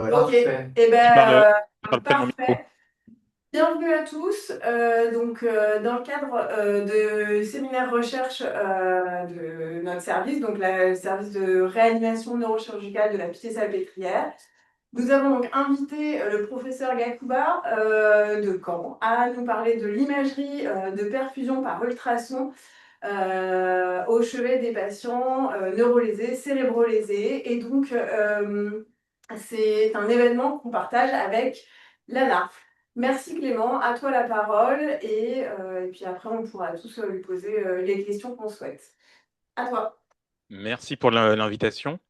Ok, Parfait. eh Je parle près de mon micro. parfait. Bienvenue à tous. Dans le cadre de séminaire recherche de notre service, le service de réanimation neurochirurgicale de la Pitié-Salpêtrière, nous avons donc invité le professeur Gakuba de Caen à nous parler de l'imagerie de perfusion par ultrason au chevet des patients neurolésés, cérébrolésés. C'est un événement qu'on partage avec l'ANA. Merci Clément, à toi la parole et puis après on pourra tous lui poser les questions qu'on souhaite. À toi. Merci pour l'invitation.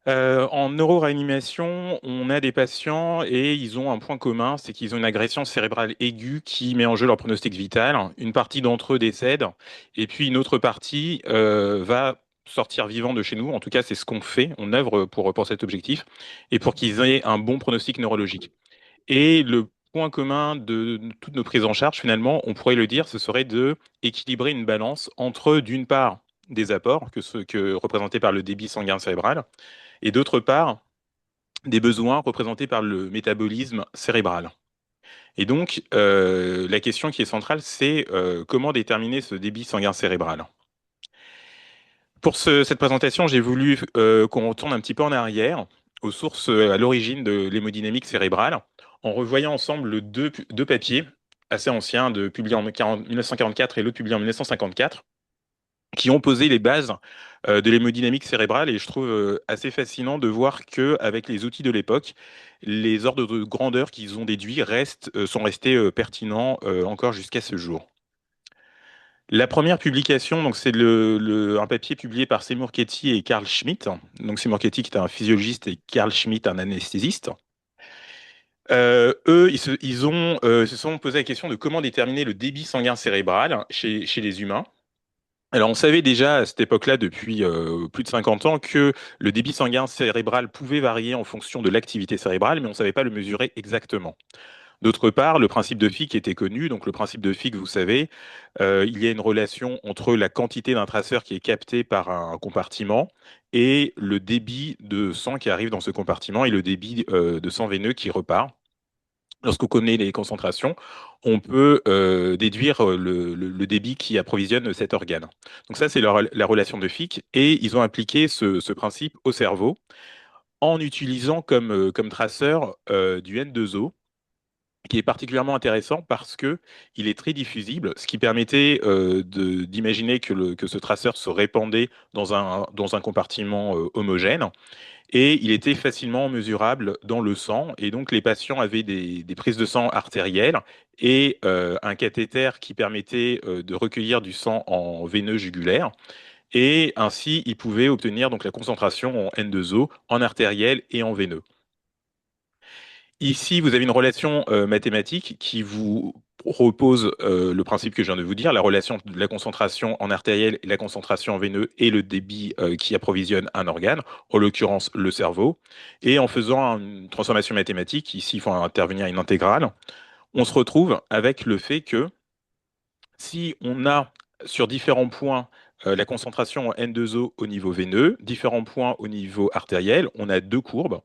En neuroréanimation, on a des patients et ils ont un point commun, c'est qu'ils ont une agression cérébrale aiguë qui met en jeu leur pronostic vital. Une partie d'entre eux décède et puis une autre partie va sortir vivant de chez nous. En tout cas, c'est ce qu'on fait, on œuvre pour cet objectif et pour qu'ils aient un bon pronostic neurologique. Et le point commun de toutes nos prises en charge, finalement, on pourrait le dire, ce serait de équilibrer une balance entre, d'une part, des apports, que représentés par le débit sanguin cérébral, et d'autre part, des besoins représentés par le métabolisme cérébral. Et donc, la question qui est centrale, c'est comment déterminer ce débit sanguin cérébral. Pour cette présentation, j'ai voulu qu'on retourne un petit peu en arrière, aux sources à l'origine de l'hémodynamique cérébrale, en revoyant ensemble deux papiers assez anciens, publiés en 1944 et l'autre publié en 1954, qui ont posé les bases de l'hémodynamique cérébrale. Et je trouve assez fascinant de voir que, avec les outils de l'époque, les ordres de grandeur qu'ils ont déduits sont restés pertinents encore jusqu'à ce jour. La première publication, donc c'est un papier publié par Seymour Katie et Carl Schmitt. Donc Seymour Katie qui est un physiologiste et Carl Schmitt un anesthésiste. Eux, se sont posé la question de comment déterminer le débit sanguin cérébral chez les humains. Alors, on savait déjà à cette époque-là, depuis plus de 50 ans, que le débit sanguin cérébral pouvait varier en fonction de l'activité cérébrale, mais on ne savait pas le mesurer exactement. D'autre part, le principe de Fick était connu. Donc, le principe de Fick, vous savez, il y a une relation entre la quantité d'un traceur qui est capté par un compartiment et le débit de sang qui arrive dans ce compartiment et le débit de sang veineux qui repart. Lorsqu'on connaît les concentrations, on peut déduire le débit qui approvisionne cet organe. Donc ça, c'est la relation de Fick. Et ils ont appliqué ce principe au cerveau en utilisant comme traceur du N2O, qui est particulièrement intéressant parce que il est très diffusible, ce qui permettait d'imaginer que ce traceur se répandait dans un compartiment homogène. Et il était facilement mesurable dans le sang. Et donc, les patients avaient des prises de sang artérielles et un cathéter qui permettait de recueillir du sang en veineux jugulaire. Et ainsi, ils pouvaient obtenir donc la concentration en N2O, en artériel et en veineux. Ici, vous avez une relation mathématique qui vous repose le principe que je viens de vous dire, la relation de la concentration en artériel et la concentration en veineux et le débit qui approvisionne un organe, en l'occurrence le cerveau. Et en faisant une transformation mathématique, ici il faut intervenir une intégrale, on se retrouve avec le fait que si on a sur différents points la concentration en N2O au niveau veineux, différents points au niveau artériel, on a deux courbes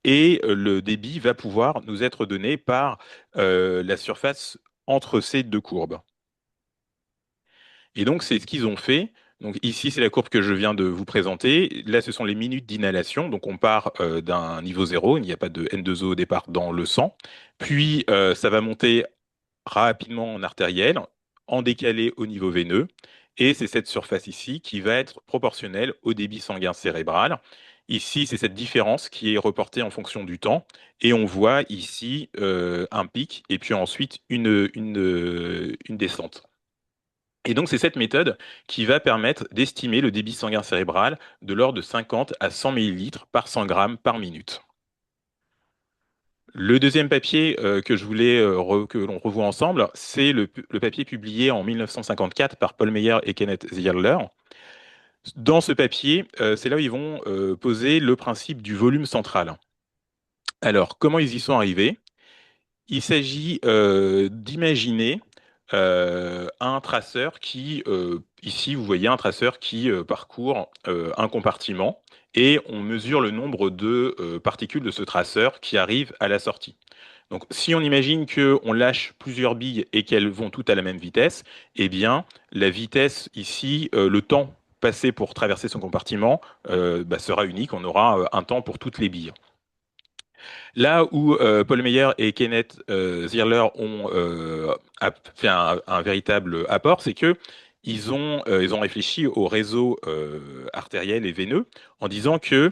et le débit va pouvoir nous être donné par la surface entre ces deux courbes. Et donc, c'est ce qu'ils ont fait. Donc ici, c'est la courbe que je viens de vous présenter. Là, ce sont les minutes d'inhalation. Donc on part d'un niveau zéro, il n'y a pas de N2O au départ dans le sang. Puis ça va monter rapidement en artériel, en décalé au niveau veineux. Et c'est cette surface ici qui va être proportionnelle au débit sanguin cérébral. Ici, c'est cette différence qui est reportée en fonction du temps. Et on voit ici un pic et puis ensuite une descente. Et donc, c'est cette méthode qui va permettre d'estimer le débit sanguin cérébral de l'ordre de 50 à 100 millilitres par 100 grammes par minute. Le deuxième papier que je voulais que l'on revoie ensemble, c'est le papier publié en 1954 par Paul Meyer et Kenneth Ziegler. Dans ce papier, c'est là où ils vont poser le principe du volume central. Alors, comment ils y sont arrivés? Il s'agit d'imaginer un traceur ici, vous voyez un traceur qui parcourt un compartiment et on mesure le nombre de particules de ce traceur qui arrivent à la sortie. Donc, si on imagine qu'on lâche plusieurs billes et qu'elles vont toutes à la même vitesse, eh bien, la vitesse ici, le temps passé pour traverser son compartiment sera unique. On aura un temps pour toutes les billes. Là où Paul Meyer et Kenneth Zierler ont fait un véritable apport, c'est que ils ont réfléchi au réseau artériel et veineux en disant que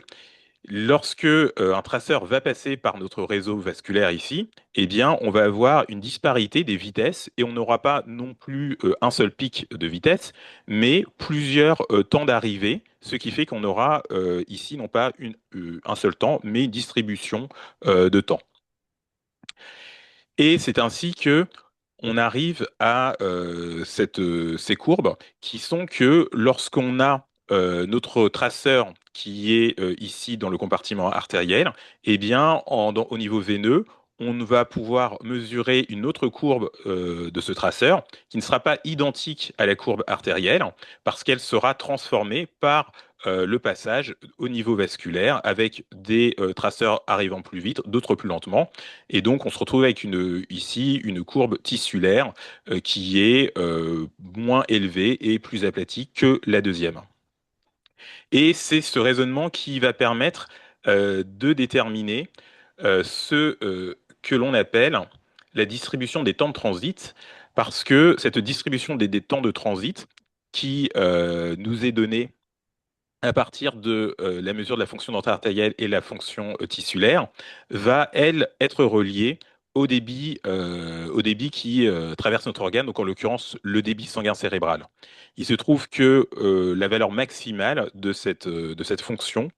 lorsque un traceur va passer par notre réseau vasculaire ici, eh bien, on va avoir une disparité des vitesses et on n'aura pas non plus un seul pic de vitesse, mais plusieurs temps d'arrivée, ce qui fait qu'on aura ici non pas un seul temps, mais une distribution de temps. Et c'est ainsi que on arrive à ces courbes qui sont que lorsqu'on a notre traceur qui est ici dans le compartiment artériel, eh bien, au niveau veineux, on va pouvoir mesurer une autre courbe de ce traceur qui ne sera pas identique à la courbe artérielle parce qu'elle sera transformée par le passage au niveau vasculaire avec des traceurs arrivant plus vite, d'autres plus lentement. Et donc, on se retrouve avec ici une courbe tissulaire qui est moins élevée et plus aplatie que la deuxième. Et c'est ce raisonnement qui va permettre de déterminer ce que l'on appelle la distribution des temps de transit, parce que cette distribution des temps de transit qui nous est donnée à partir de la mesure de la fonction dentaire artérielle et la fonction tissulaire, va, elle, être reliée au débit qui traverse notre organe, donc en l'occurrence le débit sanguin cérébral. Il se trouve que la valeur maximale de cette fonction,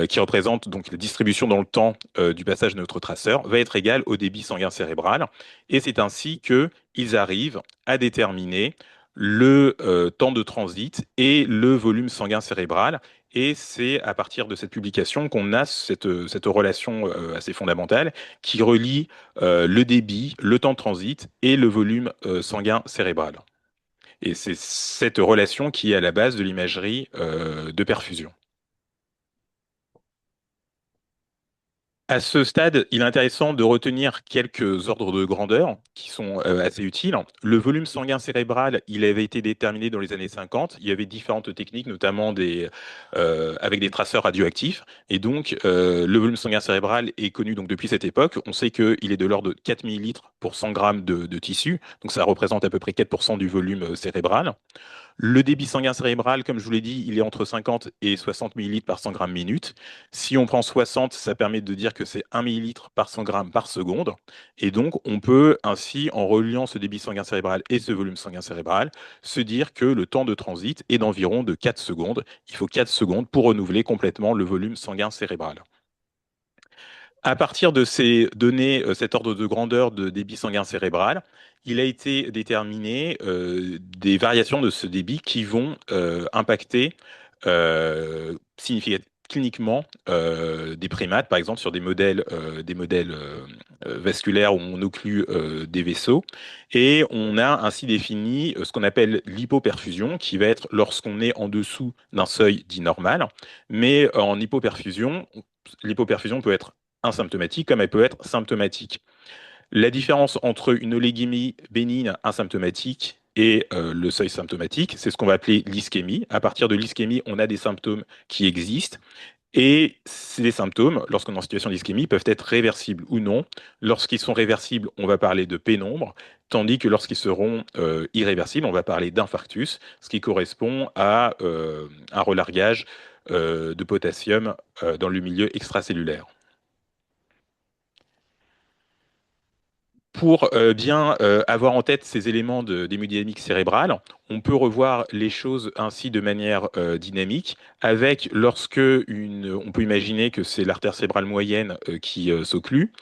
qui représente donc la distribution dans le temps du passage de notre traceur, va être égale au débit sanguin cérébral, et c'est ainsi qu'ils arrivent à déterminer le temps de transit et le volume sanguin cérébral. Et c'est à partir de cette publication qu'on a cette relation assez fondamentale qui relie le débit, le temps de transit et le volume sanguin cérébral. Et c'est cette relation qui est à la base de l'imagerie de perfusion. À ce stade, il est intéressant de retenir quelques ordres de grandeur qui sont assez utiles. Le volume sanguin cérébral, il avait été déterminé dans les années 50. Il y avait différentes techniques, notamment avec des traceurs radioactifs. Et donc, le volume sanguin cérébral est connu donc, depuis cette époque. On sait qu'il est de l'ordre de 4 millilitres pour 100 grammes de tissu. Donc, ça représente à peu près 4% du volume cérébral. Le débit sanguin cérébral, comme je vous l'ai dit, il est entre 50 et 60 millilitres par 100 grammes minute. Si on prend 60, ça permet de dire que c'est 1 millilitre par 100 grammes par seconde. Et donc, on peut ainsi, en reliant ce débit sanguin cérébral et ce volume sanguin cérébral, se dire que le temps de transit est d'environ de 4 secondes. Il faut 4 secondes pour renouveler complètement le volume sanguin cérébral. À partir de ces données, cet ordre de grandeur de débit sanguin cérébral, il a été déterminé des variations de ce débit qui vont impacter cliniquement des primates, par exemple sur des modèles vasculaires où on occlue des vaisseaux. Et on a ainsi défini ce qu'on appelle l'hypoperfusion, qui va être lorsqu'on est en dessous d'un seuil dit normal. Mais en hypoperfusion, l'hypoperfusion peut être asymptomatique comme elle peut être symptomatique. La différence entre une oligémie bénigne asymptomatique et le seuil symptomatique, c'est ce qu'on va appeler l'ischémie. À partir de l'ischémie, on a des symptômes qui existent. Et ces symptômes, lorsqu'on est en situation d'ischémie, peuvent être réversibles ou non. Lorsqu'ils sont réversibles, on va parler de pénombre, tandis que lorsqu'ils seront irréversibles, on va parler d'infarctus, ce qui correspond à un relargage de potassium dans le milieu extracellulaire. Pour bien avoir en tête ces éléments d'hémodynamique cérébrale, on peut revoir les choses ainsi de manière dynamique, avec on peut imaginer que c'est l'artère cérébrale moyenne qui s'occlue,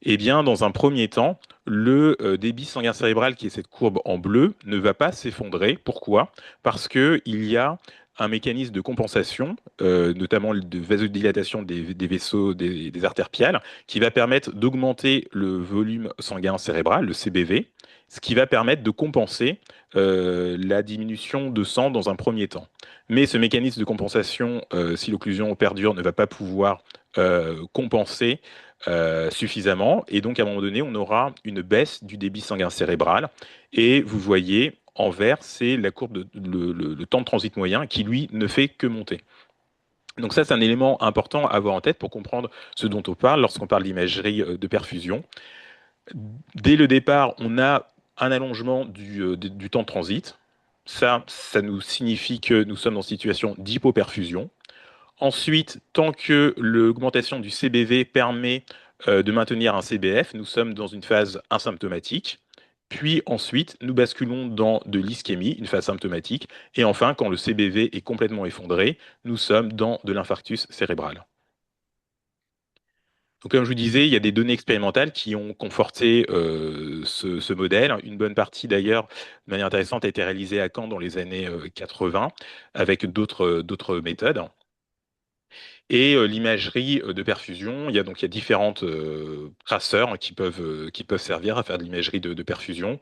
eh bien, dans un premier temps, le débit sanguin cérébral, qui est cette courbe en bleu, ne va pas s'effondrer. Pourquoi? Parce qu'il y a un mécanisme de compensation, notamment de vasodilatation des vaisseaux, des artères piales, qui va permettre d'augmenter le volume sanguin cérébral, le CBV, ce qui va permettre de compenser la diminution de sang dans un premier temps. Mais ce mécanisme de compensation, si l'occlusion perdure, ne va pas pouvoir compenser suffisamment. Et donc, à un moment donné, on aura une baisse du débit sanguin cérébral. Et vous voyez, en vert, c'est la courbe le temps de transit moyen qui, lui, ne fait que monter. Donc ça, c'est un élément important à avoir en tête pour comprendre ce dont on parle lorsqu'on parle d'imagerie de perfusion. Dès le départ, on a un allongement du temps de transit. Ça nous signifie que nous sommes en situation d'hypoperfusion. Ensuite, tant que l'augmentation du CBV permet de maintenir un CBF, nous sommes dans une phase asymptomatique. Puis ensuite, nous basculons dans de l'ischémie, une phase symptomatique. Et enfin, quand le CBV est complètement effondré, nous sommes dans de l'infarctus cérébral. Donc, comme je vous disais, il y a des données expérimentales qui ont conforté ce modèle. Une bonne partie, d'ailleurs, de manière intéressante, a été réalisée à Caen dans les années 80 avec d'autres méthodes. Et l'imagerie de perfusion, il y a différentes traceurs hein, qui peuvent servir à faire de l'imagerie de perfusion.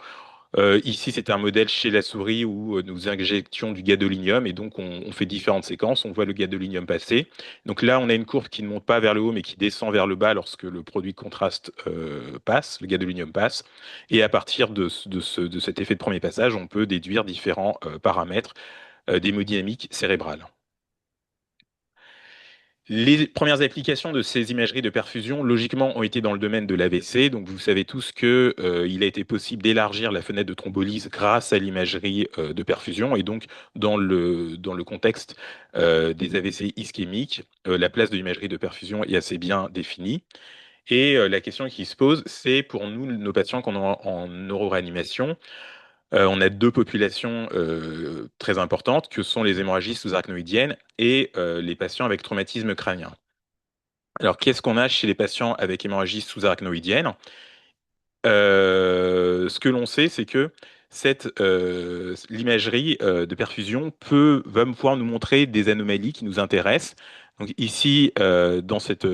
Ici, c'est un modèle chez la souris où nous injections du gadolinium et donc on fait différentes séquences. On voit le gadolinium passer. Donc là, on a une courbe qui ne monte pas vers le haut mais qui descend vers le bas lorsque le produit de contraste passe, le gadolinium passe. Et à partir de cet effet de premier passage, on peut déduire différents paramètres d'hémodynamique cérébrale. Les premières applications de ces imageries de perfusion, logiquement, ont été dans le domaine de l'AVC. Donc, vous savez tous que, il a été possible d'élargir la fenêtre de thrombolyse grâce à l'imagerie de perfusion. Et donc, dans le contexte des AVC ischémiques, la place de l'imagerie de perfusion est assez bien définie. Et la question qui se pose, c'est pour nous, nos patients qu'on a en neuroréanimation, on a deux populations très importantes que sont les hémorragies sous-arachnoïdiennes et les patients avec traumatisme crânien. Alors, qu'est-ce qu'on a chez les patients avec hémorragie sous-arachnoïdienne? Ce que l'on sait, c'est que l'imagerie de perfusion va pouvoir nous montrer des anomalies qui nous intéressent. Donc ici, dans cette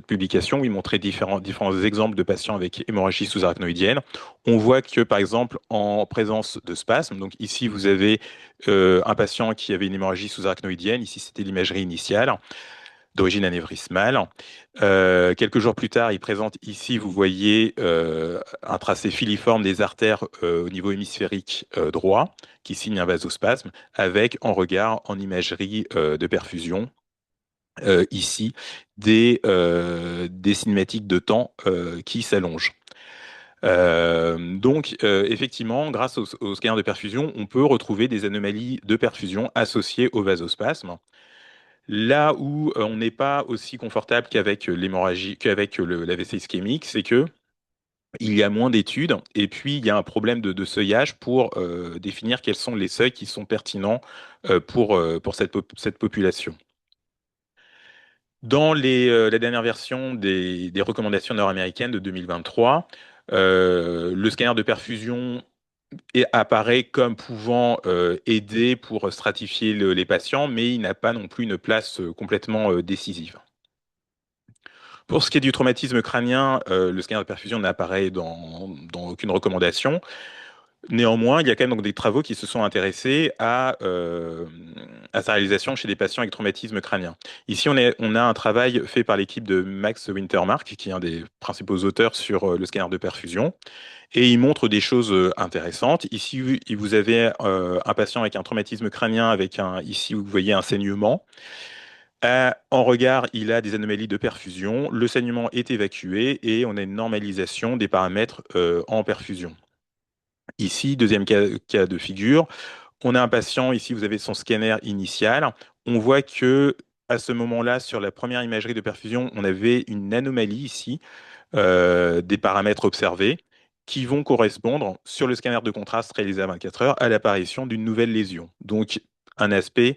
publication, il montrait différents exemples de patients avec hémorragie sous-arachnoïdienne. On voit que, par exemple, en présence de spasmes, donc ici, vous avez un patient qui avait une hémorragie sous-arachnoïdienne. Ici, c'était l'imagerie initiale d'origine anévrismale. Quelques jours plus tard, il présente ici, vous voyez un tracé filiforme des artères au niveau hémisphérique droit, qui signe un vasospasme, avec en regard en imagerie de perfusion, ici, des cinématiques de temps qui s'allongent. Effectivement, grâce au scanner de perfusion, on peut retrouver des anomalies de perfusion associées au vasospasme. Là où on n'est pas aussi confortable qu'avec l'hémorragie, qu'avec l'AVC ischémique, c'est que il y a moins d'études et puis il y a un problème de seuillage pour définir quels sont les seuils qui sont pertinents pour cette population. Dans la dernière version des recommandations nord-américaines de 2023, le scanner de perfusion apparaît comme pouvant aider pour stratifier les patients, mais il n'a pas non plus une place complètement décisive. Pour ce qui est du traumatisme crânien, le scanner de perfusion n'apparaît dans aucune recommandation. Néanmoins, il y a quand même donc des travaux qui se sont intéressés à sa réalisation chez des patients avec traumatisme crânien. Ici, on a un travail fait par l'équipe de Max Wintermark, qui est un des principaux auteurs sur le scanner de perfusion. Et il montre des choses intéressantes. Ici, vous avez un patient avec un traumatisme crânien, ici, vous voyez un saignement. En regard, il a des anomalies de perfusion. Le saignement est évacué et on a une normalisation des paramètres en perfusion. Ici, deuxième cas de figure, on a un patient, ici vous avez son scanner initial. On voit que à ce moment-là, sur la première imagerie de perfusion, on avait une anomalie ici des paramètres observés qui vont correspondre sur le scanner de contraste réalisé à 24 heures à l'apparition d'une nouvelle lésion. Donc un aspect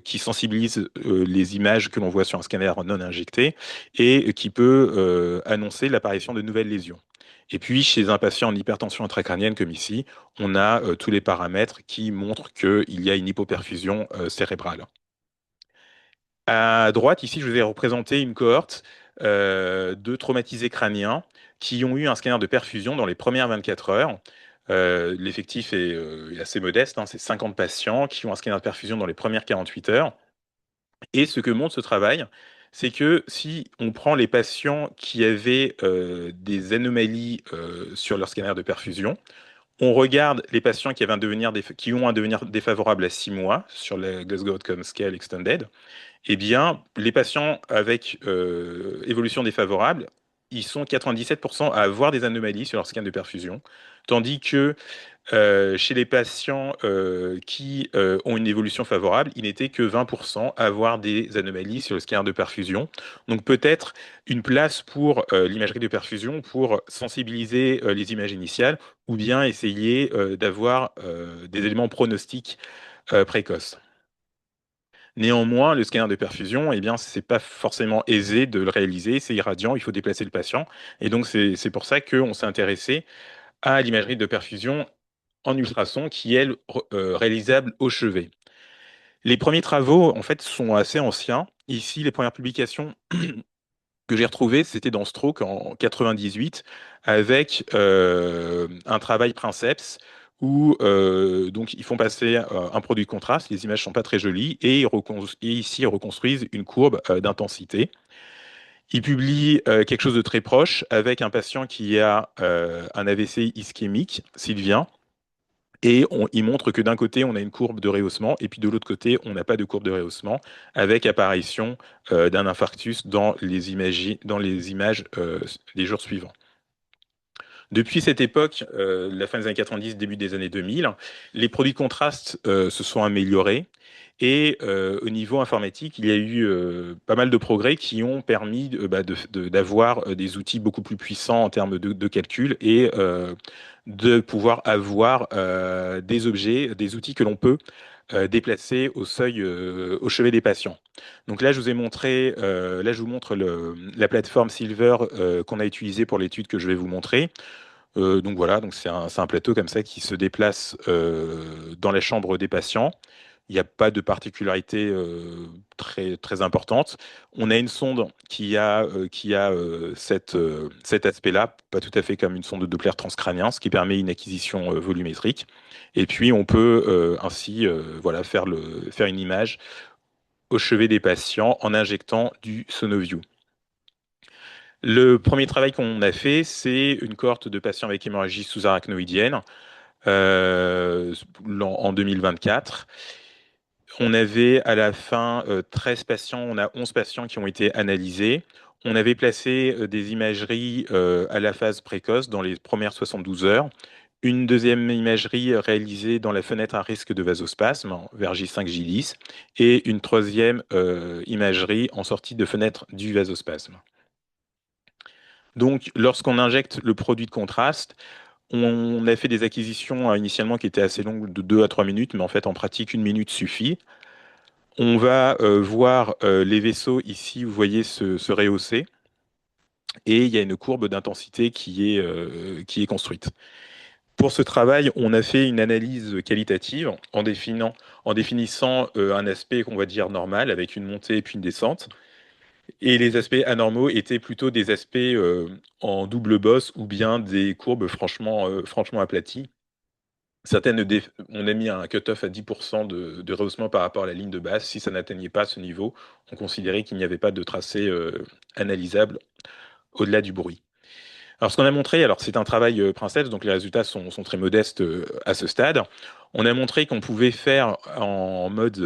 qui sensibilise les images que l'on voit sur un scanner non injecté et qui peut annoncer l'apparition de nouvelles lésions. Et puis, chez un patient en hypertension intracrânienne comme ici, on a tous les paramètres qui montrent qu'il y a une hypoperfusion cérébrale. À droite, ici, je vous ai représenté une cohorte de traumatisés crâniens qui ont eu un scanner de perfusion dans les premières 24 heures. L'effectif est assez modeste, hein, c'est 50 patients qui ont un scanner de perfusion dans les premières 48 heures. Et ce que montre ce travail, c'est que si on prend les patients qui avaient des anomalies sur leur scanner de perfusion, on regarde les patients qui ont un devenir défavorable à 6 mois sur la Glasgow Outcome Scale Extended, eh bien, les patients avec évolution défavorable, ils sont 97% à avoir des anomalies sur leur scan de perfusion, tandis que chez les patients qui ont une évolution favorable, il n'était que 20% à avoir des anomalies sur le scanner de perfusion. Donc peut-être une place pour l'imagerie de perfusion pour sensibiliser les images initiales ou bien essayer d'avoir des éléments pronostiques précoces. Néanmoins, le scanner de perfusion, eh bien, c'est pas forcément aisé de le réaliser, c'est irradiant, il faut déplacer le patient. Et donc, c'est pour ça qu'on s'est intéressé à l'imagerie de perfusion en ultrason qui est réalisable au chevet. Les premiers travaux, en fait, sont assez anciens. Ici, les premières publications que j'ai retrouvées, c'était dans Stroke en 98, avec un travail Princeps où donc ils font passer un produit de contraste, les images sont pas très jolies, et, et ici ils reconstruisent une courbe d'intensité. Ils publient quelque chose de très proche avec un patient qui a un AVC ischémique, Sylvien, et il montre que d'un côté, on a une courbe de rehaussement, et puis de l'autre côté, on n'a pas de courbe de rehaussement, avec apparition d'un infarctus dans les images des jours suivants. Depuis cette époque, la fin des années 90, début des années 2000, les produits de contraste se sont améliorés. Et au niveau informatique, il y a eu pas mal de progrès qui ont permis d'avoir des outils beaucoup plus puissants en termes de calcul et de pouvoir avoir des objets, des outils que l'on peut déplacer au seuil, au chevet des patients. Donc là, je vous ai montré, là, je vous montre la plateforme Silver qu'on a utilisée pour l'étude que je vais vous montrer. Donc voilà, donc c'est un plateau comme ça qui se déplace dans la chambre des patients. Il n'y a pas de particularité très importante. On a une sonde qui a cet aspect-là, pas tout à fait comme une sonde de Doppler transcrânien, ce qui permet une acquisition volumétrique. Et puis on peut ainsi voilà, faire une image au chevet des patients en injectant du Sonoview. Le premier travail qu'on a fait, c'est une cohorte de patients avec hémorragie sous-arachnoïdienne en 2024. On avait à la fin 13 patients, on a 11 patients qui ont été analysés. On avait placé des imageries à la phase précoce dans les premières 72 heures. Une deuxième imagerie réalisée dans la fenêtre à risque de vasospasme, vers J5, J10, et une troisième imagerie en sortie de fenêtre du vasospasme. Donc, lorsqu'on injecte le produit de contraste, on a fait des acquisitions initialement qui étaient assez longues, de 2 à 3 minutes, mais en fait, en pratique, 1 minute suffit. On va voir les vaisseaux ici, vous voyez, se rehausser, et il y a une courbe d'intensité qui est construite. Pour ce travail, on a fait une analyse qualitative en définissant un aspect qu'on va dire normal, avec une montée et puis une descente. Et les aspects anormaux étaient plutôt des aspects en double bosse ou bien des courbes franchement aplaties. On a mis un cut-off à 10% de rehaussement par rapport à la ligne de base. Si ça n'atteignait pas ce niveau, on considérait qu'il n'y avait pas de tracé analysable au-delà du bruit. Alors, ce qu'on a montré, alors c'est un travail Princeps, donc les résultats sont très modestes à ce stade. On a montré qu'on pouvait faire en mode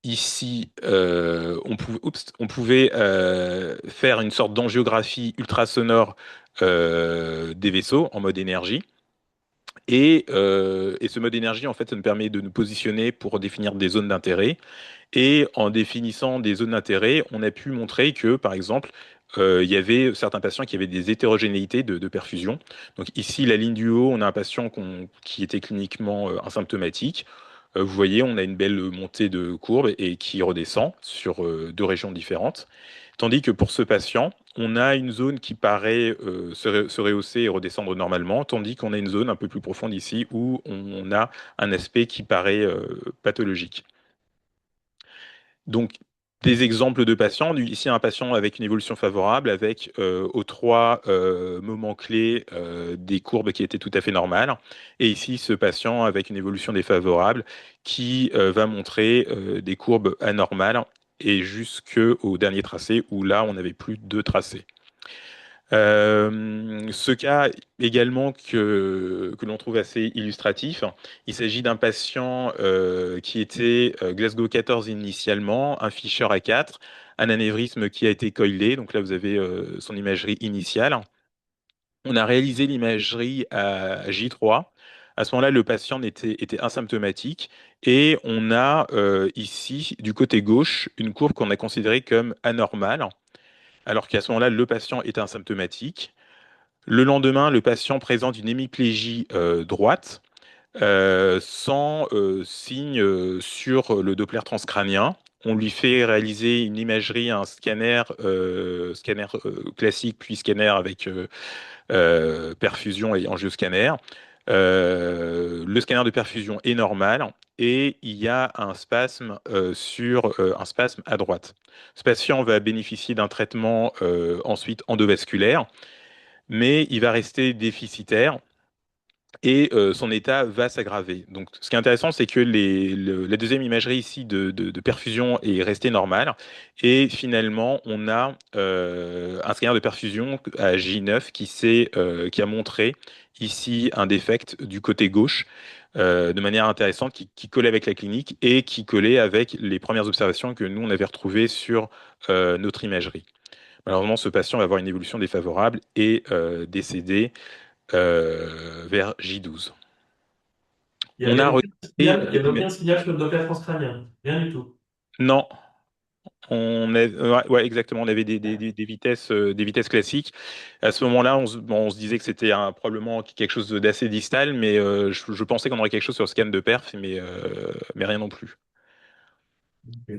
ici, on pouvait faire une sorte d'angiographie ultrasonore des vaisseaux en mode énergie. Et ce mode énergie, en fait, ça nous permet de nous positionner pour définir des zones d'intérêt. Et en définissant des zones d'intérêt, on a pu montrer que, par exemple, il y avait certains patients qui avaient des hétérogénéités de perfusion. Donc ici, la ligne du haut, on a un patient qui était cliniquement asymptomatique. Vous voyez, on a une belle montée de courbe et qui redescend sur deux régions différentes. Tandis que pour ce patient, on a une zone qui paraît se rehausser et redescendre normalement, tandis qu'on a une zone un peu plus profonde ici où on a un aspect qui paraît pathologique. Donc, des exemples de patients. Ici, un patient avec une évolution favorable, avec aux trois moments clés des courbes qui étaient tout à fait normales. Et ici, ce patient avec une évolution défavorable qui va montrer des courbes anormales et jusqu'au dernier tracé où là, on n'avait plus de tracé. Ce cas également que l'on trouve assez illustratif, il s'agit d'un patient qui était Glasgow 14 initialement, un Fisher A4, un anévrisme qui a été coilé, donc là vous avez son imagerie initiale. On a réalisé l'imagerie à J3. À ce moment-là, le patient était asymptomatique et on a ici, du côté gauche, une courbe qu'on a considérée comme anormale, alors qu'à ce moment-là, le patient est asymptomatique. Le lendemain, le patient présente une hémiplégie droite sans signe sur le Doppler transcrânien. On lui fait réaliser une imagerie, un scanner classique, puis scanner avec perfusion et angioscanner. Le scanner de perfusion est normal et il y a un spasme un spasme à droite. Ce patient va bénéficier d'un traitement ensuite endovasculaire, mais il va rester déficitaire et son état va s'aggraver. Donc, ce qui est intéressant, c'est que la deuxième imagerie ici de perfusion est restée normale et finalement, on a un scanner de perfusion à J9 qui a montré ici un défect du côté gauche. De manière intéressante, qui collait avec la clinique et qui collait avec les premières observations que nous, on avait retrouvées sur notre imagerie. Malheureusement, ce patient va avoir une évolution défavorable et décédé vers J12. Il n'y On avait a aucun regardé signal, il y avait aucun signal sur le Doppler transcrânien. Rien du tout. non, ouais, exactement, on avait des vitesses classiques. À ce moment-là, on se disait que c'était probablement quelque chose d'assez distal, mais je pensais qu'on aurait quelque chose sur le scan de perf, mais rien non plus. Ok.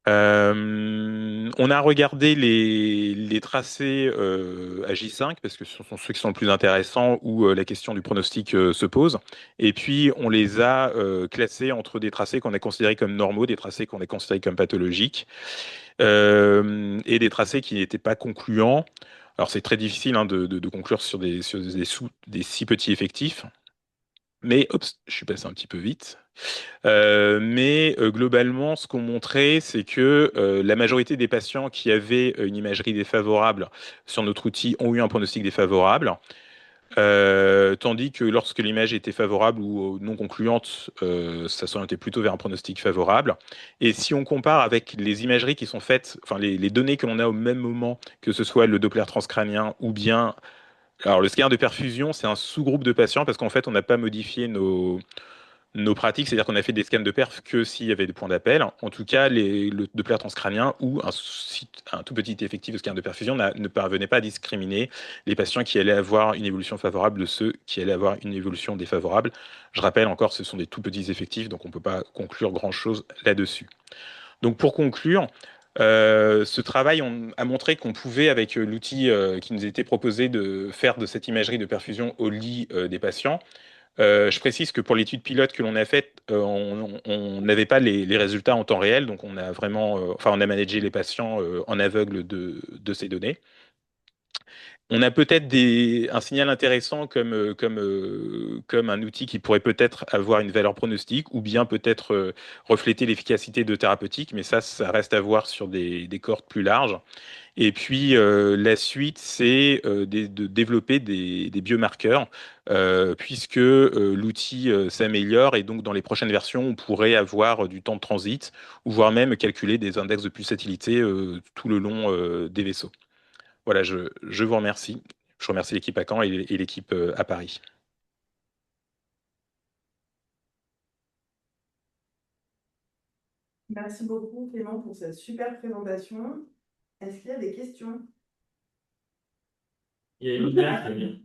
On a regardé les tracés à J5 parce que ce sont ceux qui sont le plus intéressants où la question du pronostic se pose. Et puis on les a classés entre des tracés qu'on a considérés comme normaux, des tracés qu'on a considérés comme pathologiques et des tracés qui n'étaient pas concluants. Alors c'est très difficile hein, de conclure des si petits effectifs. Mais, oups, je suis passé un petit peu vite. Mais globalement, ce qu'on montrait, c'est que la majorité des patients qui avaient une imagerie défavorable sur notre outil ont eu un pronostic défavorable, tandis que lorsque l'image était favorable ou non concluante, ça s'orientait plutôt vers un pronostic favorable. Et si on compare avec les imageries qui sont faites, enfin les données que l'on a au même moment, que ce soit le Doppler transcrânien ou bien alors, le scanner de perfusion, c'est un sous-groupe de patients parce qu'en fait, on n'a pas modifié nos pratiques, c'est-à-dire qu'on a fait des scans de perf que s'il y avait des points d'appel. En tout cas, le Doppler transcrânien ou un tout petit effectif de scanner de perfusion ne parvenait pas à discriminer les patients qui allaient avoir une évolution favorable de ceux qui allaient avoir une évolution défavorable. Je rappelle encore, ce sont des tout petits effectifs, donc on ne peut pas conclure grand-chose là-dessus. Donc pour conclure, ce travail a montré qu'on pouvait, avec l'outil qui nous était proposé, de faire de cette imagerie de perfusion au lit des patients. Je précise que pour l'étude pilote que l'on a faite, on n'avait pas les résultats en temps réel, donc on a vraiment, enfin, on a managé les patients en aveugle de ces données. On a peut-être un signal intéressant comme un outil qui pourrait peut-être avoir une valeur pronostique ou bien peut-être refléter l'efficacité de thérapeutique, mais ça reste à voir sur des cohortes plus larges. Et puis la suite, c'est de développer des biomarqueurs, puisque l'outil s'améliore et donc dans les prochaines versions, on pourrait avoir du temps de transit ou voire même calculer des index de pulsatilité tout le long des vaisseaux. Voilà, je vous remercie. Je remercie l'équipe à Caen et l'équipe à Paris. Merci beaucoup Clément pour cette super présentation. Est-ce qu'il y a des questions? Il y a Olivia qui est bien.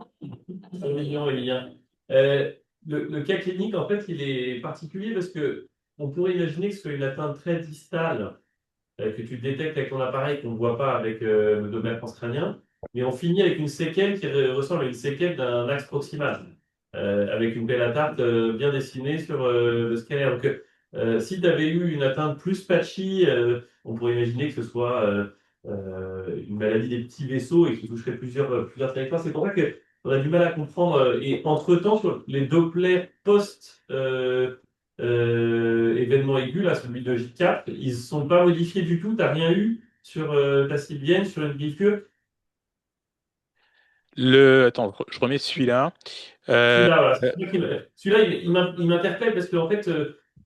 Très mignon, Olivia. Le cas clinique, en fait, il est particulier parce que on pourrait imaginer que ce soit une atteinte très distale que tu détectes avec ton appareil qu'on ne voit pas avec le Doppler transcrânien, mais on finit avec une séquelle qui ressemble à une séquelle d'un axe proximal, avec une belle tarte bien dessinée sur le scanner. Donc, si tu avais eu une atteinte plus patchy, on pourrait imaginer que ce soit une maladie des petits vaisseaux et qui toucherait plusieurs territoires. C'est pour ça qu'on a du mal à comprendre. Et entre-temps, sur les Doppler post événement aigu, là, celui de J4, ils ne sont pas modifiés du tout. Tu n'as rien eu sur ta sylvienne, sur une griffure. Attends, je remets celui-là. Euh, Celui-là, voilà, euh, celui-là, il m'interpelle parce qu'en fait,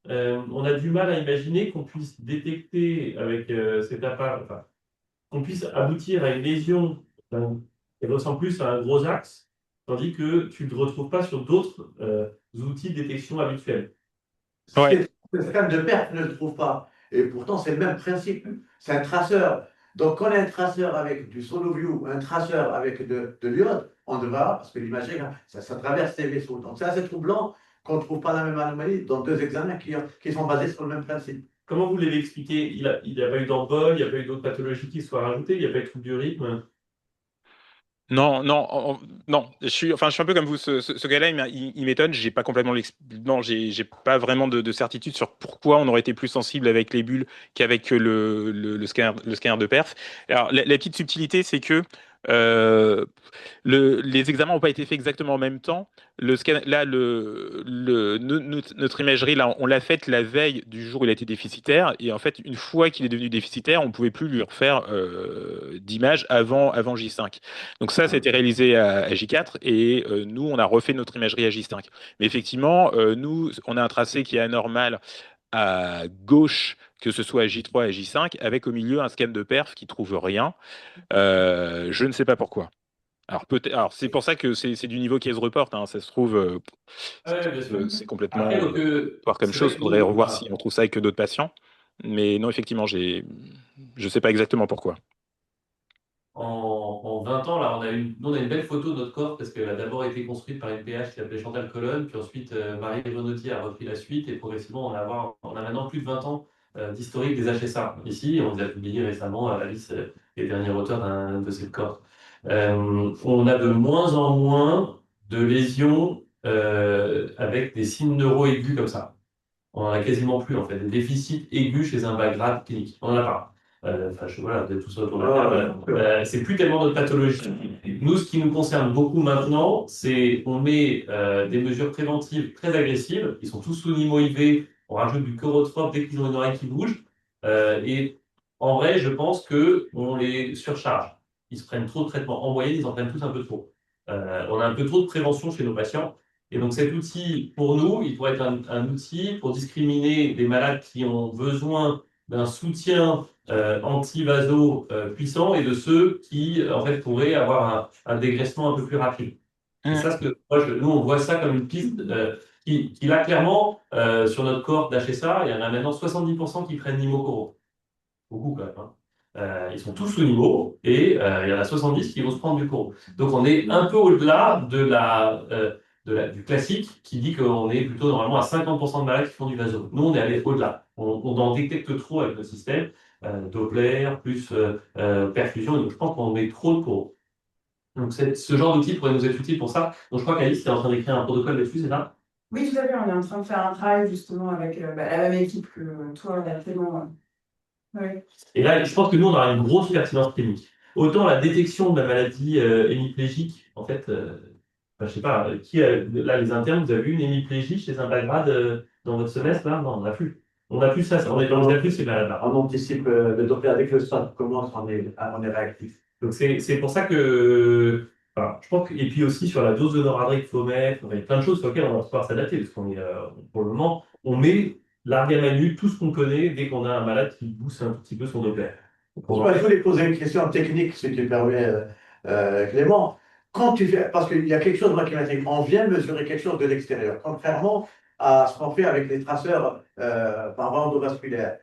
on a du mal à imaginer qu'on puisse détecter avec cet appareil, enfin, qu'on puisse aboutir à une lésion qui ressemble plus à un gros axe, tandis que tu ne le retrouves pas sur d'autres outils de détection habituels. ouais. Le scan de perte ne le trouve pas. Et pourtant, c'est le même principe. C'est un traceur. Donc, quand on a un traceur avec du SoloView, un traceur avec de l'iode, on devrait avoir, parce que l'imagerie, hein, ça traverse ces vaisseaux. Donc, c'est assez troublant qu'on ne trouve pas la même anomalie dans deux examens qui sont basés sur le même principe. Comment vous l'avez expliqué? Il n'y a pas eu d'embol, il n'y a pas eu d'autres pathologies qui soient rajoutées, il n'y a pas eu de trouble du rythme. Non, non, non. Je suis un peu comme vous. Ce gars-là, il m'étonne. J'ai pas complètement non, j'ai pas vraiment de certitude sur pourquoi on aurait été plus sensible avec les bulles qu'avec le scanner de perf. Alors, la petite subtilité, c'est que euh, les examens n'ont pas été faits exactement en même temps. Là, notre imagerie, là, on l'a faite la veille du jour où il a été déficitaire. Et en fait, une fois qu'il est devenu déficitaire, on ne pouvait plus lui refaire d'image avant J5. Donc ça a été réalisé à J4 et nous, on a refait notre imagerie à J5. Mais effectivement, nous, on a un tracé qui est anormal à gauche, que ce soit à J3 et à J5, avec au milieu un scan de perf qui trouve rien. Je ne sais pas pourquoi. Alors peut-être, alors c'est pour ça que c'est du niveau case report, hein. Ça se trouve, Ouais, bien sûr. c'est Après, complètement donc, voir comme c'est vrai chose. que Faudrait nous, revoir si on trouve ça avec d'autres patients. Mais non, effectivement, je sais pas exactement pourquoi. en 20 ans, là, nous, on a une belle photo de notre corps parce qu'elle a d'abord été construite par une PH qui s'appelait Chantal Colonne, puis ensuite Marie Renotti a repris la suite et progressivement, on a maintenant plus de 20 ans d'historique des HSA. Ici, on les a publiés récemment, Alice est dernier auteur d'un de ces corps. On a de moins en moins de lésions avec des signes neuro-aigus comme ça. On en a quasiment plus, en fait. Des déficits aigus chez un bas grade clinique. On en a pas. Enfin, voilà, vous êtes tous autour de la table. C'est plus tellement notre pathologie. Nous, ce qui nous concerne beaucoup maintenant, c'est on met des mesures préventives très agressives. Ils sont tous sous Nimo IV. On rajoute du chorotrope dès qu'ils ont une oreille qui bouge. Et en vrai, je pense que on les surcharge. Ils se prennent trop de traitements. En moyenne, ils en prennent tous un peu trop. On a un peu trop de prévention chez nos patients. Et donc cet outil, pour nous, il pourrait être un outil pour discriminer des malades qui ont besoin d'un soutien anti-vaso puissant et de ceux qui, en fait, pourraient avoir un dégraissement un peu plus rapide. Et Hum, ça, nous, on voit ça comme une piste qui là, clairement, sur notre corps d'HSA, il y en a maintenant 70% qui prennent Nimocoro. Beaucoup quand même, hein. Ils sont tous sous niveau et il y en a 70 qui vont se prendre du cours. Donc on est un peu au-delà du classique qui dit qu'on est plutôt normalement à 50% de malades qui font du vaso. Nous, on est allé au-delà. On en détecte trop avec le système, Doppler plus perfusion, et donc je pense qu'on met trop de cours. Donc ce genre d'outil pourrait nous être utile pour ça. Donc je crois qu'Alice est en train d'écrire un protocole là-dessus, c'est ça? Oui, tout à fait. On est en train de faire un travail justement avec la même équipe que toi, on a fait bon. Ouais. Et là, je pense que nous, on aura une grosse pertinence clinique. Autant la détection de la maladie hémiplégique, en fait, enfin, je sais pas, là, les internes, vous avez vu une hémiplégie chez un Belgrade dans votre semestre, là? Non, on n'a plus. On n'a plus ça, on n'a plus ces malades-là. On anticipe le Doppler avec le stade commence, on est réactif. Donc, c'est pour ça que, enfin, je pense que, et puis aussi sur la dose de noradril qu'il faut mettre, enfin, il y a plein de choses sur lesquelles on va pouvoir s'adapter, parce qu'on est, pour le moment, on met largue à manu tout ce qu'on connaît dès qu'on a un malade qui booste un tout petit peu son Doppler. Donc, Je voulais poser une question technique, si tu permets, Clément. Quand tu fais, parce qu'il y a quelque chose moi, qui m'intéresse, on vient mesurer quelque chose de l'extérieur, contrairement à ce qu'on fait avec les traceurs par voie endovasculaire.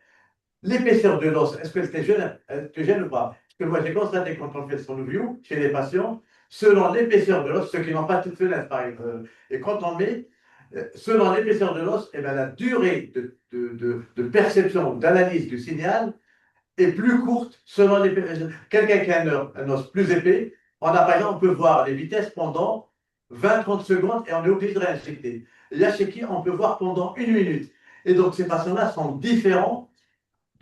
L'épaisseur de l'os, est-ce qu'elle te gêne ou pas? Parce que moi, j'ai constaté quand on fait son view chez les patients, selon l'épaisseur de l'os, ceux qui n'ont pas toute fenêtre, par exemple, et quand on met, selon l'épaisseur de l'os, eh ben, la durée de perception ou d'analyse du signal est plus courte selon les personnes. Quelqu'un qui a un os plus épais, par exemple, on peut voir les vitesses pendant 20-30 secondes et on est obligé de réinjecter. Il y a chez qui on peut voir pendant 1 minute. Et donc, ces patients-là sont différents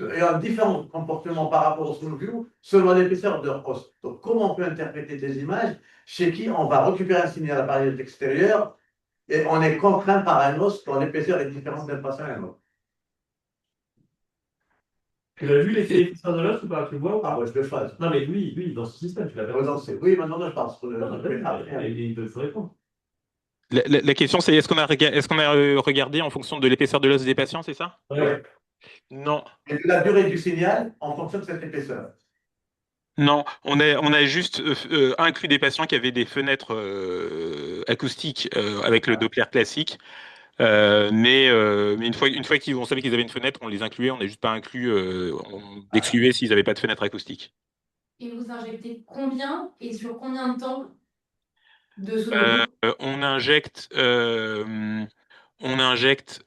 et ont différents comportements par rapport au slow view selon l'épaisseur de leur os. Donc, comment on peut interpréter des images chez qui on va récupérer un signal à partir de l'extérieur et on est contraint par un os dont l'épaisseur est différente d'un patient à un autre. Tu l'as vu l'épaisseur de l'os ou pas? Tu le vois ou Ah, pas? ouais, je le fais. Non, mais lui, dans ce système, tu l'as Ouais, pas non, vu. oui, maintenant, je pense. Non, il peut te répondre. La question, c'est est-ce qu'on a regardé en fonction de l'épaisseur de l'os des patients, c'est ça? Ouais. Non. Et de la durée du signal en fonction de cette épaisseur. Non, on a juste inclus des patients qui avaient des fenêtres acoustiques avec le Doppler classique. Mais une fois qu'on savait qu'ils avaient une fenêtre, on les incluait. On n'a juste pas inclus, on excluait s'ils n'avaient pas de fenêtre acoustique. Et vous injectez combien et sur combien de temps de Euh, sono? on injecte,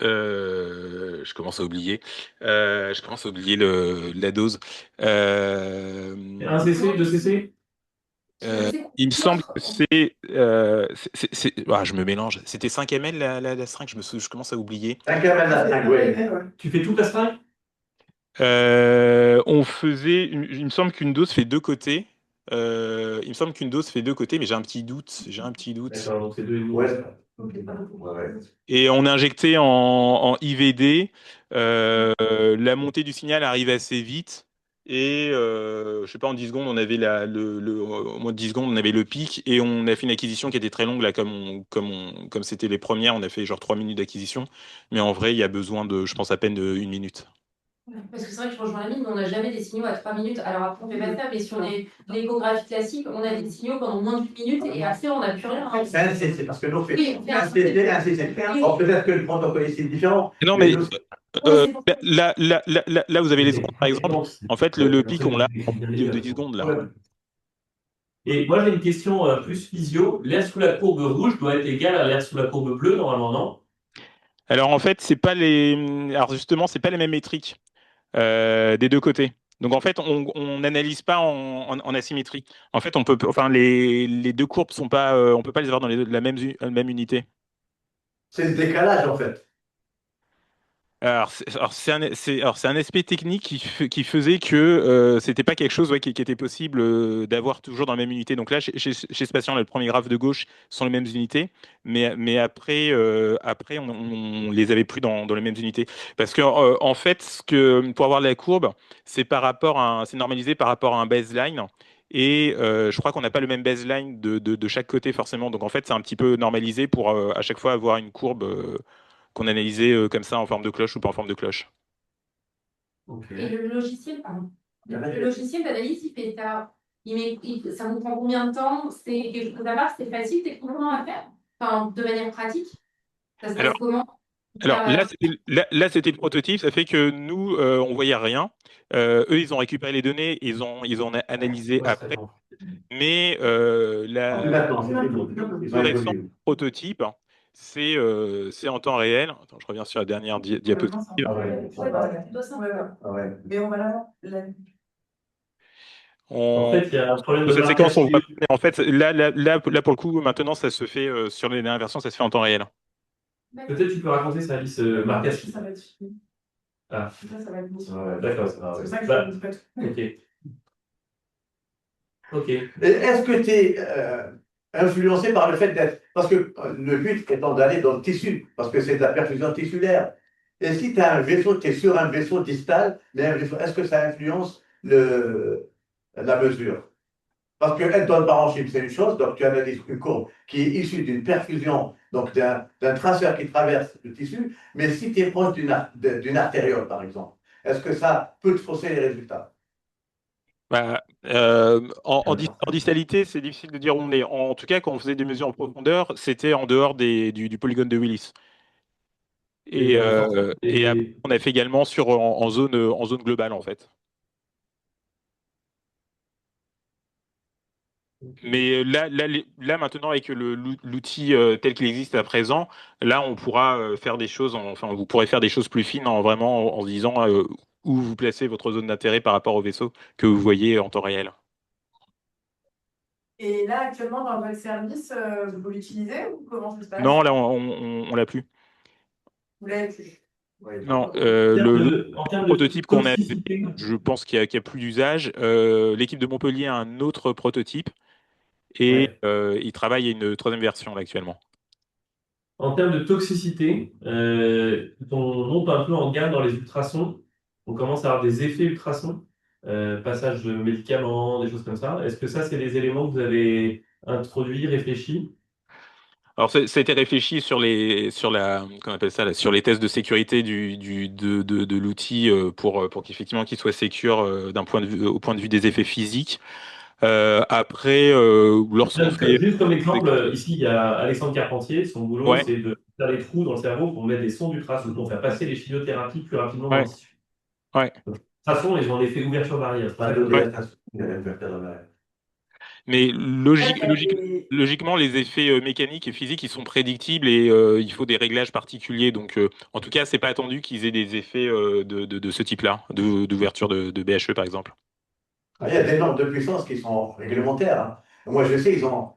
je commence à oublier, la dose. Euh, Un CC, deux CC? il me semble que je me mélange. C'était 5 ml la seringue, je commence à oublier. 5 ml à 5, oui. Tu fais toute la string? On faisait, il me semble qu'une dose fait deux côtés. Il me semble qu'une dose fait deux côtés, mais j'ai un petit doute. J'ai un petit doute. D'accord, donc c'est deux et demi. Ouais, ouais. Et on a injecté en IVD. La montée du signal arrive assez vite. Et je sais pas, en 10 secondes, on avait au moins de 10 secondes, on avait le pic. Et on a fait une acquisition qui était très longue. Là, comme c'était les premières, on a fait genre 3 minutes d'acquisition. Mais en vrai, il y a besoin de, je pense, à peine de 1 minute. Parce que c'est vrai que je rejoins la mine, mais on n'a jamais des signaux à 3 minutes. Alors après, on fait pas ça, mais sur l'échographie classique, on a des signaux pendant moins d'une minute et après, on n'a plus rien. C'est un CC, parce que nous, on fait Oui, on fait un un CC, un CC. Alors peut-être que le protocole ici est différent. Non, mais nous, Oui, c'est pour ça. là, vous avez les secondes, par exemple. En fait, le pic, on l'a en Ouais. de 10 secondes, là. ouais. Et moi, j'ai une question plus physio. L'air sous la courbe rouge doit être égal à l'air sous la courbe bleue, normalement, non? Alors, en fait, alors justement, c'est pas les mêmes métriques des deux côtés. Donc, en fait, on n'analyse pas en asymétrie. En fait, enfin, les deux courbes sont pas, on peut pas les avoir dans la même unité. C'est le décalage, en fait. Alors, c'est un aspect technique qui faisait que c'était pas quelque chose qui était possible d'avoir toujours dans la même unité. Donc là, chez ce patient, là, le premier graphe de gauche sont les mêmes unités, mais après on les avait plus dans les mêmes unités. Parce que en fait, pour avoir la courbe, c'est normalisé par rapport à un baseline. Et je crois qu'on n'a pas le même baseline de chaque côté forcément. Donc en fait, c'est un petit peu normalisé pour à chaque fois avoir une courbe qu'on analysait comme ça en forme de cloche ou pas en forme de cloche. Ok. Et le logiciel, pardon. Le logiciel d'analyse, il fait ça. Ça vous prend combien de temps? C'est quelque chose à part, c'est facile techniquement à faire? Enfin, de manière pratique? Ça se passe Alors, comment? alors là, c'était le prototype, ça fait que nous, on voyait rien. Eux, ils ont récupéré les données, ils ont analysé Ouais, c'est après. bon. Mais En plus, maintenant, c'est fini. Ils ont le récent évolué. prototype, c'est en temps réel. Attends, je reviens sur la dernière diapositive. Ah ouais. Ah ouais. Mais on va En fait, il y a un problème Dans de cette séquence, marquage on voit. qui En fait, là, pour le coup, maintenant, ça se fait sur les dernières versions, ça se fait en temps réel. Peut-être tu peux raconter ça, Alice, marquage. Ça va être fini. Ah, Ça va être bon. Ouais. d'accord. C'est pour ça que Bah, je ne pas tout. ok. Ok. Et est-ce que tu es influencé par le fait d'être. Parce que le but étant d'aller dans le tissu, parce que c'est de la perfusion tissulaire. Et si tu as un vaisseau, tu es sur un vaisseau distal, mais est-ce que ça influence la mesure? Parce qu'elle donne par en chiffre, c'est une chose, donc tu analyses une courbe qui est issue d'une perfusion, donc d'un traceur qui traverse le tissu, mais si tu es proche d'une artériole, par exemple, est-ce que ça peut te fausser les résultats? Bah, en distalité, c'est difficile de dire où on est. En tout cas, quand on faisait des mesures en profondeur, c'était en dehors du polygone de Willis. Et, Et après, on a fait également en zone globale, en fait. Mais là maintenant, avec l'outil tel qu'il existe à présent, là, on pourra faire des choses, enfin, vous pourrez faire des choses plus fines vraiment en se disant où vous placez votre zone d'intérêt par rapport au vaisseau que vous voyez en temps réel. Et là, actuellement, dans votre service, vous l'utilisez ou comment ça se passe? Non, là, on l'a plus. Vous l'avez plus. Oui. Non, En termes de prototype qu'on a, toxicité, je pense qu'il y a plus d'usage. L'équipe de Montpellier a un autre prototype et ouais. il travaille à une troisième version là, actuellement. En termes de toxicité, on monte un peu en gamme dans les ultrasons. On commence à avoir des effets ultrasons, passage de médicaments, des choses comme ça. Est-ce que ça, c'est des éléments que vous avez introduits, réfléchis? Alors, ça a été réfléchi sur qu'on appelle ça, sur les tests de sécurité de l'outil pour qu'effectivement qu'il soit sécure au point de vue des effets physiques. Après, lorsqu'on fait, Juste comme exemple, ici, il y a Alexandre Carpentier. Son boulot, ouais, c'est de faire des trous dans le cerveau pour mettre des sondes ultrasons pour faire passer les chimiothérapies plus rapidement dans le ouais, tissu. ouais. Donc, de toute façon, ils ont l'effet ouverture-barrière. Pas de dilatation, Mais Et logiquement, les effets mécaniques et physiques, ils sont prédictibles et il faut des réglages particuliers. Donc, en tout cas, c'est pas attendu qu'ils aient des effets de ce type-là, d'ouverture de BHE, par exemple. Il y a des normes de puissance qui sont réglementaires, hein. Moi, je sais, ils ont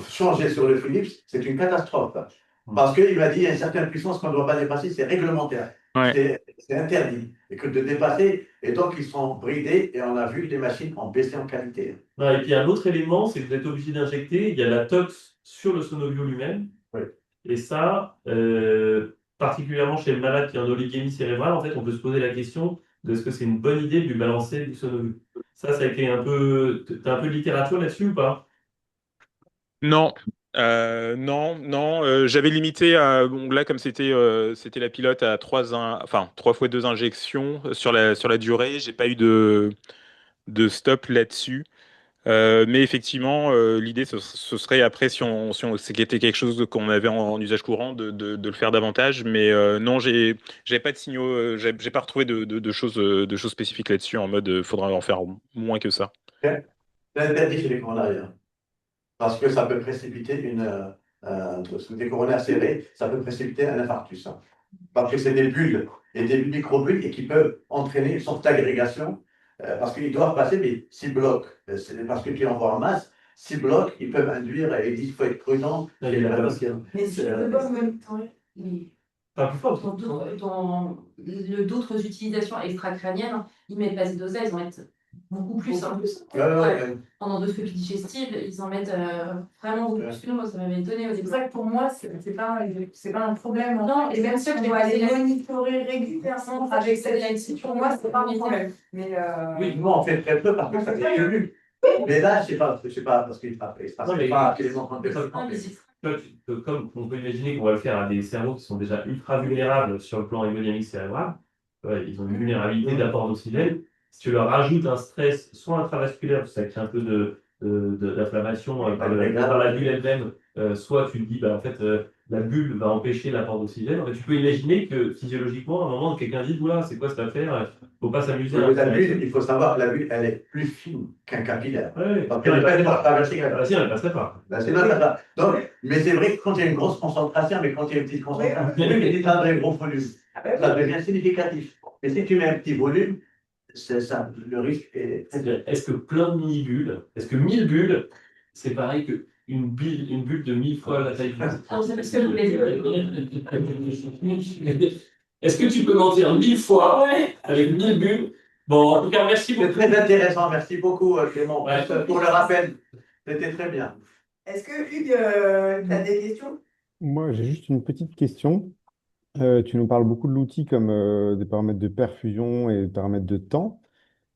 changé sur le Philips, c'est une catastrophe, hein. Parce qu'il m'a dit, il y a une certaine puissance qu'on ne doit pas dépasser, c'est réglementaire, Ouais. c'est interdit. Et que de dépasser, et donc ils sont bridés, et on a vu que les machines ont baissé en qualité. Ouais, et puis, il y a un autre élément, c'est que vous êtes obligé d'injecter. Il y a la tox sur le sonovio lui-même. Oui. Et ça, particulièrement chez le malade qui a une oligémie cérébrale, en fait, on peut se poser la question de est-ce que c'est une bonne idée de lui balancer du sonovio. Ça a été un peu. T'as un peu de littérature là-dessus ou pas? Non, non. J'avais limité à bon là comme c'était la pilote à enfin 3 fois 2 injections sur la durée. J'ai pas eu de stop là-dessus. Mais effectivement, l'idée ce serait après si c'était quelque chose qu'on avait en usage courant de le faire davantage. Mais non, j'avais pas de signaux, j'ai pas retrouvé de choses spécifiques là-dessus en mode faudra en faire moins que ça. C'est interdit chez les coronaires, hein. Parce que ça peut précipiter des coronaires serrés, ça peut précipiter un infarctus, hein. Parce que c'est des bulles et des microbules et qui peuvent entraîner une sorte d'agrégation, parce qu'ils doivent passer, mais s'ils bloquent, c'est parce que tu envoies en masse, s'ils bloquent, ils peuvent induire, et ils disent qu'il faut être prudent Ouais, chez il y les a pas patients. mais si je peux pas monitorer. Pas plus fort. D'autres utilisations extracrâniennes, ils mettent basidosa, ils en mettent beaucoup plus. Beaucoup plus. Ouais, ouais, ouais. En endoscopie digestive, ils en mettent vraiment beaucoup plus que nous. Moi, ça m'avait étonné au C'est pour début. ça que pour moi, c'est pas un problème. Non, Et même si on doit aller monitorer régulièrement avec cette là ligne, pour moi, c'est pas un problème. Mais Oui, nous, on fait très peu parce que ça fait lu. Mais là, je sais pas, parce qu'il ne se passe Non, mais- pas quasiment quand Ah, mais c'est- Comme on peut imaginer qu'on va le faire à des cerveaux qui sont déjà ultra vulnérables sur le plan hémodynamique cérébral, ouais, ils ont une vulnérabilité d'apport d'oxygène. Si tu leur rajoutes un stress, soit intravasculaire, parce que ça crée un peu d'inflammation par la bulle elle-même, soit tu te dis, bah, en fait, la bulle va empêcher l'apport d'oxygène. En fait, tu peux imaginer que physiologiquement, à un moment, quelqu'un dit, oula, c'est quoi cette affaire? Faut pas s'amuser à La bulle, il faut savoir que la bulle, elle est plus fine qu'un capillaire. Ouais, Parce qu'elle n'est pas traversée. ah, si, elle passerait pas. Sinon, ça va. Donc, mais c'est vrai que quand il y a une grosse concentration, mais quand il y a une petite concentration, Oui, oui, mais si tu as un gros volume, ah ben ça devient significatif. Mais si tu mets un petit volume, c'est ça, le risque est très C'est-à-dire, est-ce que plein de mini-bulles, est-ce que 1000 bulles, c'est pareil une bulle de 1000 fois la taille du Ah, c'est parce que je voulais dire. Est-ce que tu peux mentir 1000 fois Ouais. avec 1000 bulles? Bon, en tout cas, merci C'est beaucoup. très intéressant. Merci beaucoup, Clément, Ouais. pour le rappel. C'était très bien. est-ce que Hugues, tu as des questions? Moi, j'ai juste une petite question. Tu nous parles beaucoup de l'outil comme des paramètres de perfusion et des paramètres de temps.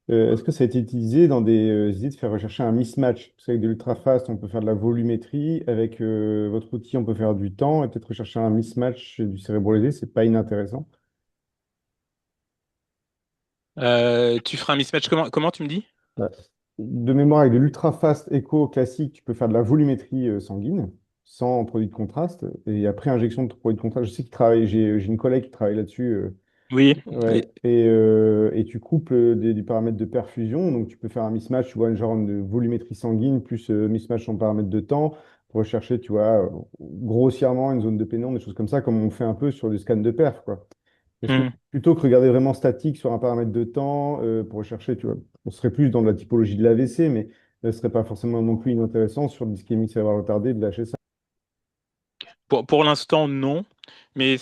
Est-ce que ça a été utilisé dans des idées de faire rechercher un mismatch? Parce qu'avec de l'ultrafast, on peut faire de la volumétrie. Avec votre outil, on peut faire du temps et peut-être rechercher un mismatch du cérébralisé. C'est pas inintéressant. Tu feras un mismatch comment tu me dis? Ouais. De mémoire, avec de l'ultrafast écho classique, tu peux faire de la volumétrie sanguine sans produit de contraste. Et après injection de produit de contraste, je sais qu'il travaille, j'ai une collègue qui travaille là-dessus. Oui. Ouais. Et tu couples des paramètres de perfusion. Donc, tu peux faire un mismatch, tu vois, une genre de volumétrie sanguine plus mismatch en paramètres de temps pour rechercher, tu vois, grossièrement une zone de pénombre, des choses comme ça, comme on fait un peu sur des scans de perf, quoi. Est-ce que plutôt que regarder vraiment statique sur un paramètre de temps pour rechercher, tu vois, on serait plus dans la typologie de l'AVC, mais ce ne serait pas forcément non plus inintéressant sur l'ischémie cérébrale retardée de lâcher ça. Pour l'instant, non. Mais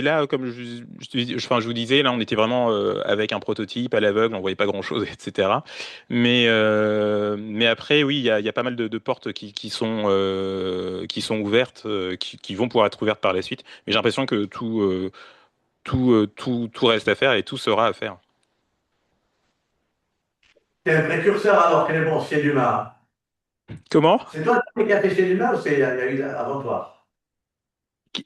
là, comme je vous disais, là, on était vraiment avec un prototype à l'aveugle, on voyait pas grand-chose, etc. Mais après, oui, il y a pas mal de portes qui sont ouvertes, qui vont pouvoir être ouvertes par la suite. Mais j'ai l'impression que tout reste à faire et tout sera à faire. C'est un précurseur alors, Clément, chez l'humain. Comment? C'est toi qui as fait chez l'humain ou il y a eu avant toi?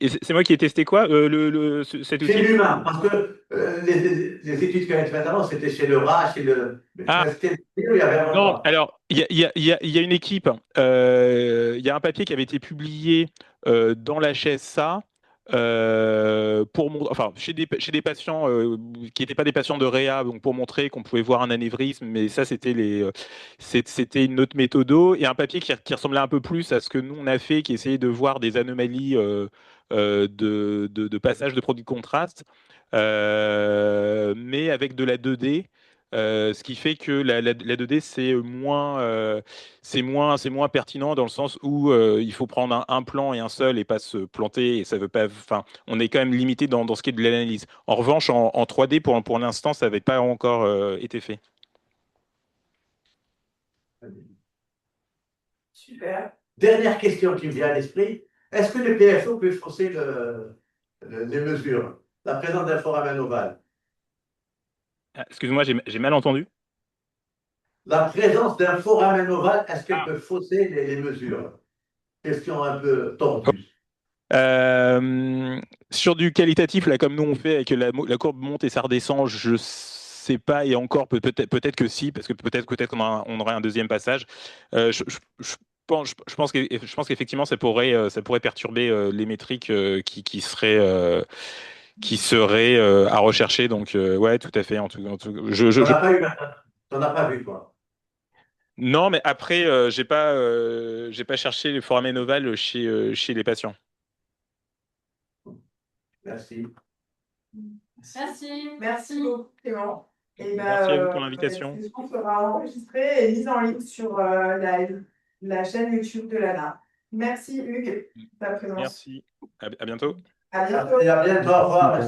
C'est moi qui ai testé quoi? Cet Chez outil? l'humain, parce que les études qui ont été faites avant, c'était chez le rat, chez le. Ah, C'était il y avait non, longtemps. alors, il y a une équipe, il y a un papier qui avait été publié dans la HSA enfin, chez des patients qui n'étaient pas des patients de réa, donc pour montrer qu'on pouvait voir un anévrisme, mais ça, c'était une autre méthodo, et un papier qui ressemblait un peu plus à ce que nous, on a fait, qui essayait de voir des anomalies de passage de produits de contraste, mais avec de la 2D. Ce qui fait que la 2D, c'est moins pertinent dans le sens où il faut prendre un plan et un seul et pas se planter. Et ça veut pas, enfin, on est quand même limité dans ce qui est de l'analyse. En revanche, en 3D, pour l'instant, ça n'avait pas encore été fait. Super. Dernière question qui me vient à l'esprit. Est-ce que le PFO peut fausser les mesures? La présence d'un foramen ovale. Ah, excuse-moi, j'ai mal entendu. La présence d'un foramen ovale, est-ce qu'elle peut fausser les mesures? Question un peu tordue. Euh, Sur du qualitatif, là, comme nous on fait, avec la courbe monte et ça redescend, je sais pas, et encore peut-être que si, parce que peut-être on aurait un deuxième passage. Je pense qu'effectivement ça pourrait perturber les métriques qui seraient à rechercher. Donc ouais, tout à fait. On n'a pas eu, on n'a pas vu quoi. Non, mais après j'ai pas cherché les foramen ovales chez les patients. Merci. Merci. Merci beaucoup, Clément. Et Merci à vous pour la l'invitation. discussion sera enregistrée et mise en ligne sur la chaîne YouTube de l'ANA. Merci Hugues, pour ta présence. Merci. À bientôt. À bientôt. Et à bientôt, au revoir.